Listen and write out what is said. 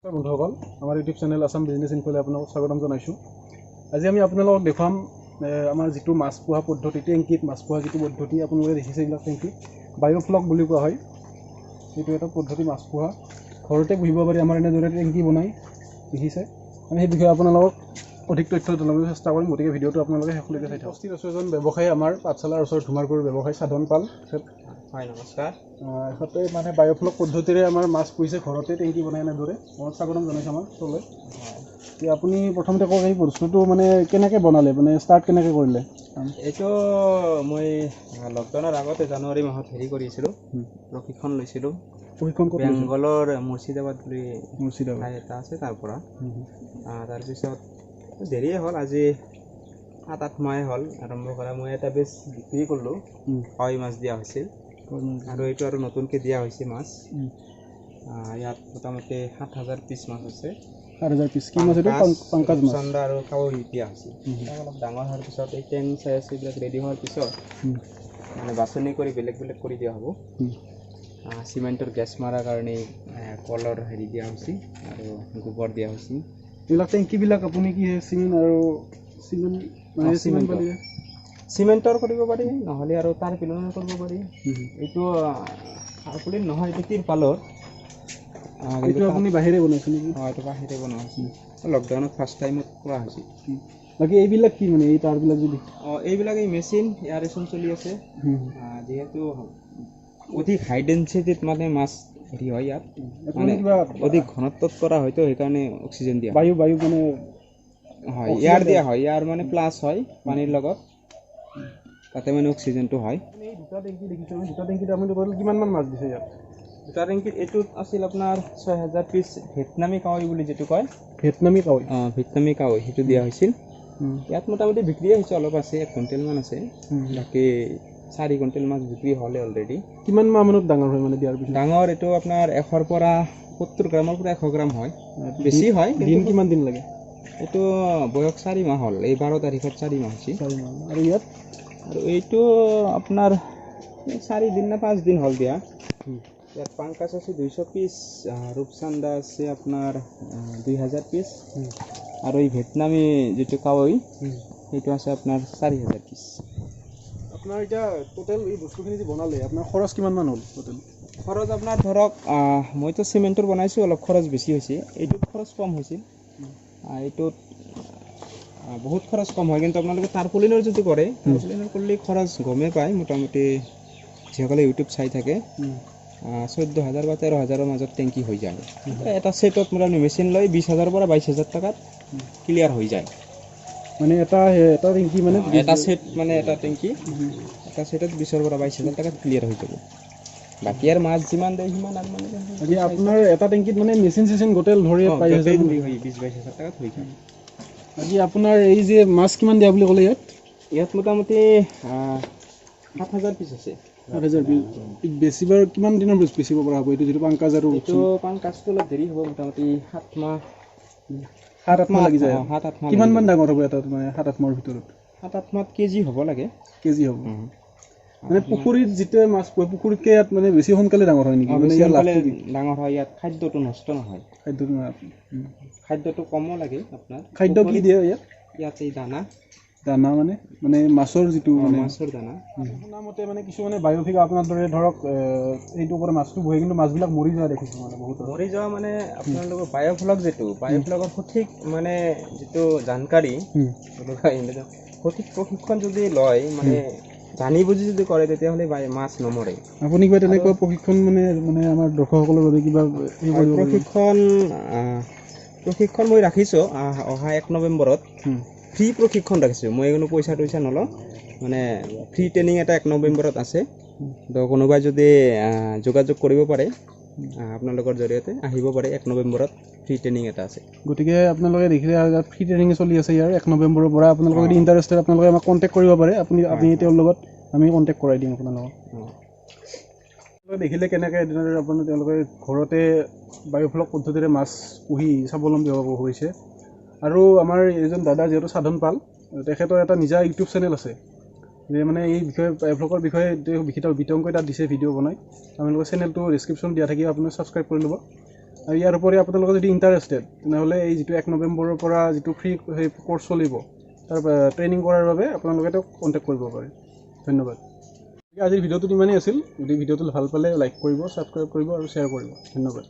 বন্ধুসকল আমাৰ YouTube channel Assam business ইনফোলৈ আপোনালোকক স্বাগতম জনাইছোঁ। আজি আমি আপোনালোকক দেখুৱাম আমাৰ যিটো মাছ পোহা পদ্ধতি, টেংকিত মাছ পোহা যিটো পদ্ধতি আপোনালোকে দেখিছে, এইবিলাক টেংকি বায়'ফ্লক বুলি কোৱা হয়। এইটো এটা পদ্ধতি মাছ পোহা, ঘৰতে পুহিব পাৰি। আমাৰ এনেদৰে টেংকি বনাই দেখিছে। আমি সেই বিষয়ে আপোনালোকক অধিক তথ্য জনাবলৈ চেষ্টা কৰিম, গতিকে ভিডিঅ'টো আপোনালোকে শেষলৈকে চাই থাকক। উপস্থিত আছোঁ এজন ব্যৱসায়ী আমাৰ পাঠশালাৰ ওচৰত ধুমাৰপুৰ ব্যৱসায়ী সাধন পাল। হয়, নমস্কাৰ। এখেতে মানে বায়'ফ্লক পদ্ধতিৰে আমাৰ মাছ পুহিছে, ঘৰতে টেংকি বনাই এনেদৰে। মই স্বাগতম জনাইছোঁ আমাৰ শ্ব'লৈ। আপুনি প্ৰথমতে কওক, এই বস্তুটো মানে কেনেকৈ বনালে, মানে ষ্টাৰ্ট কেনেকৈ কৰিলে? এইটো মই লকডাউনৰ আগতে জানুৱাৰী মাহত কৰিছিলোঁ, প্ৰশিক্ষণ লৈছিলোঁ। বেংগলৰ মুৰ্ছিদাবাদ বুলি ঠাই এটা আছে, তাৰ পৰা। তাৰপিছত দেৰিয়ে হ'ল, আজি 7-8 মাহে হ'ল আৰম্ভ কৰা। মই এটা বেচ বিক্ৰী কৰিলোঁ, কাৱৈ মাছ দিয়া হৈছিল, আৰু এইটো আৰু নতুনকৈ দিয়া হৈছে মাছ। ইয়াত মোটামুটি 7,000 পিচ মাছ আছে। 7,000 পিচ কি মাছ? পাংকাজ মাছ, চন্দা আৰু কাৱৈ দিয়া হৈছে। অলপ ডাঙৰ হোৱাৰ পিছত এই টেং চাইজ এইবিলাক ৰেডি হোৱাৰ পিছত মানে বাছনি কৰি বেলেগ বেলেগ কৰি দিয়া হ'ব। চিমেণ্টৰ গেছ মৰাৰ কাৰণে কলৰ দিয়া হৈছে আৰু গোবৰ দিয়া হৈছে। এইবিলাক টেংকিবিলাক আপুনি কি চিমেণ্ট আৰু চিমেণ্টৰ কৰিব পাৰি, নহ'লে আৰু তাৰ পিলনৰ কৰিব পাৰি। এইটো তাৰপিলিন নহয়, এইটো তিৰপালৰ। এইটো আপুনি বাহিৰে বনাইছে নেকি? অঁ, এইটো বাহিৰে বনোৱা হৈছে, লকডাউনত ফাৰ্ষ্ট টাইমত কৰা হৈছে। বাকী এইবিলাক কি মানে এই তাৰবিলাক যদি? অঁ, এইবিলাক এই মেচিন এয়াৰেশ্যন চলি আছে। যিহেতু অধিক হাই ডেঞ্চিটিত মানে মাছ হয় ইয়াত, মানে অধিক ঘনত্বত কৰা হয়তো, সেইকাৰণে অক্সিজেন দিয়া বায়ু মানে হয়, এয়াৰ দিয়া হয়। এয়াৰ মানে প্লাছ হয় পানীৰ লগত, তাতে মানে অক্সিজেনটো হয়। এই দুটা টেংকি দেখিছোঁ আমি, দুটা টেংকিত আপুনি টোটেল কিমানমান মাছ দিছে ইয়াত? দুটা টেংকিত এইটোত আছিল আপোনাৰ 6,000 পিচ ভিয়েটনামী কাৱৈ বুলি যিটো কয়। ভিয়েটনামী কাৱৈ? অঁ, ভিয়েটনামী কাৱৈ, সেইটো দিয়া হৈছিল। ইয়াত মোটামুটি বিক্ৰী হৈছে, অলপ আছে, 1 কুইণ্টেলমান আছে। বাকী 4 কুইণ্টেল মাছ বিক্ৰী হ'লে অলৰেডি। কিমান মাহ মানত ডাঙৰ হয় মানে দিয়াৰ পিছত? ডাঙৰ এইটো আপোনাৰ 100 পৰা 70 গ্ৰামৰ পৰা 100 গ্ৰাম হয়, বেছি হয়। দিন কিমান দিন লাগে? এইটো বয়স 4 মাহ হ'ল, এই 12 তাৰিখত 4 মাহ হৈছে। 4 মাহ। আৰু ইয়াত? আৰু এইটো আপোনাৰ 4 দিন নে 5 দিন হ'ল দিয়া। ইয়াত পাংকাজ আছে 200 পিচ, ৰূপচান্দা আছে আপোনাৰ 2,000 পিচ, আৰু এই ভিয়েটনামী যিটো কাৱৈ সেইটো আছে আপোনাৰ 4,000 পিচ। আপোনাৰ এতিয়া টোটেল এই বস্তুখিনি যে বনালে, আপোনাৰ খৰচ কিমানমান হ'ল টোটেল? খৰচ আপোনাৰ ধৰক, মইতো চিমেণ্টৰ বনাইছোঁ, অলপ খৰচ বেছি হৈছে। এইটোত খৰচ কম হৈছিল, এইটোত বহুত খৰচ কম হয়। কিন্তু আপোনালোকে টাৰ্পলিনৰ যদি কৰে, টাৰ্পলিনৰ কৰিলে খৰচ গমেই পায়। মোটামুটি যিসকলে ইউটিউব চাই থাকে, 14,000 বা 13,000ৰ মাজত টেংকি হৈ যায়। এটা ছেটত মোটামুটি মেচিন লৈ 20,000 পৰা 22,000 টকাত ক্লিয়াৰ হৈ যায়। মানে এটা টেংকি মানে এটা ছেট, মানে এটা টেংকি এটা ছেটত 20,000 পৰা 22,000 টকাত ক্লিয়াৰ হৈ যাব। বাকী আৰু মাছ যিমান দিয়ে সিমান আৰু মানে আপোনাৰ এটা টেংকিত মানে মেচিন চেচিন গোটেই ধৰি 20,000-22,000 টকাত হৈ যায়। বাকী আপোনাৰ এই যে মাছ কিমান দিয়া বুলি ক'লে? ইয়াত মোটামুটি 7,000 পিচ আছে। 7,000 পিচ বেচিবাৰ কিমান দিনৰ পিছ বেচিব পৰা হ'ব? এইটো যিটো পাংকাজ আৰু এইটো পাংকাজটো অলপ দেৰি হ'ব, মোটামুটি 7-8 মাহ লাগি যায়। 7-8 মাহ। কিমানমান ডাঙৰ হ'ব এটা মানে 7-8 মাহৰ ভিতৰত? 7-8 মাহ কেজি হ'ব লাগে। কেজি হ'ব মানে পুখুৰীত যিটো মাছ পোহে, পুখুৰীতকৈ ইয়াত মানে বেছি সোনকালে ডাঙৰ হয় নেকি? মানে সোনকালে ডাঙৰ হয়। ইয়াত খাদ্যটো নষ্ট নহয়, খাদ্যটো কমো লাগে আপোনাৰ। খাদ্য কি দিয়ে ইয়াত? ইয়াত এই দানা মানে মাছৰ যিটো মাছৰ দানা। শুনা মতে মানে কিছুমানে বায়'ফ্লক আপোনাৰ দৰে ধৰক এইটো ওপৰত মাছটো বহে, কিন্তু মাছবিলাক মৰি যোৱা দেখিছোঁ মানে বহুত। মৰি যোৱা মানে আপোনালোকৰ বায়'ফ্লক বায়'ফ্লকৰ সঠিক মানে যিটো জানকাৰী, সঠিক প্ৰশিক্ষণ যদি লয়, মানে জানি বুজি যদি কৰে, তেতিয়াহ'লে মাছ নমৰে। আপুনি কিবা তেনেকুৱা প্ৰশিক্ষণ মানে আমাৰ দৰ্শকসকলৰ বাবে কিবা প্ৰশিক্ষণ মই ৰাখিছোঁ। অহা 1 নৱেম্বৰত ফ্ৰী প্ৰশিক্ষণ ৰাখিছোঁ। মই কোনো পইচা নলওঁ, মানে ফ্ৰী ট্ৰেইনিং এটা 1 নৱেম্বৰত আছে। তো কোনোবাই যদি যোগাযোগ কৰিব পাৰে, আপোনালোকৰ জৰিয়তে আহিব পাৰে। 1 নৱেম্বৰত ফ্ৰী ট্ৰেইনিং এটা আছে। গতিকে আপোনালোকে দেখিলে ফ্ৰী ট্ৰেইনিং চলি আছে ইয়াৰ 1 নৱেম্বৰৰ পৰা। আপোনালোকে যদি ইণ্টাৰেষ্টেড, আপোনালোকে আমাক কণ্টেক্ট কৰিব পাৰে। আপুনি তেওঁৰ লগত আমি কণ্টেক্ট কৰাই দিম আপোনালোকক। দেখিলে কেনেকৈ আপোনাৰ তেওঁলোকে ঘৰতে বায়'ফ্লক পদ্ধতিৰে মাছ পুহি স্বাৱলম্বী হ'ব হৈছে। আৰু আমাৰ এজন দাদা যিহেতু সাধন পাল, তেখেতৰ এটা নিজা ইউটিউব চেনেল আছে, যে মানে এই বিষয়ে বায়'ফ্লকৰ বিষয়ে বিতংকৈ তাত দিছে ভিডিঅ' বনাই। আপোনালোকৰ চেনেলটো ডেছক্ৰিপশ্যন দিয়া থাকিব, আপুনি ছাবস্ক্ৰাইব কৰি ল'ব। আৰু ইয়াৰ উপৰি আপোনালোকে যদি ইণ্টাৰেষ্টেড তেনেহ'লে এই যিটো 1 নৱেম্বৰৰ পৰা যিটো ফ্ৰী সেই কোৰ্চ চলিব তাৰ ট্ৰেইনিং কৰাৰ বাবে আপোনালোকে তেওঁক কণ্টেক্ট কৰিব পাৰে। ধন্যবাদ। আজিৰ ভিডিঅ'টোত ইমানেই আছিল। যদি ভিডিঅ'টো ভাল পালে লাইক কৰিব, ছাবস্ক্ৰাইব কৰিব আৰু শ্বেয়াৰ কৰিব। ধন্যবাদ।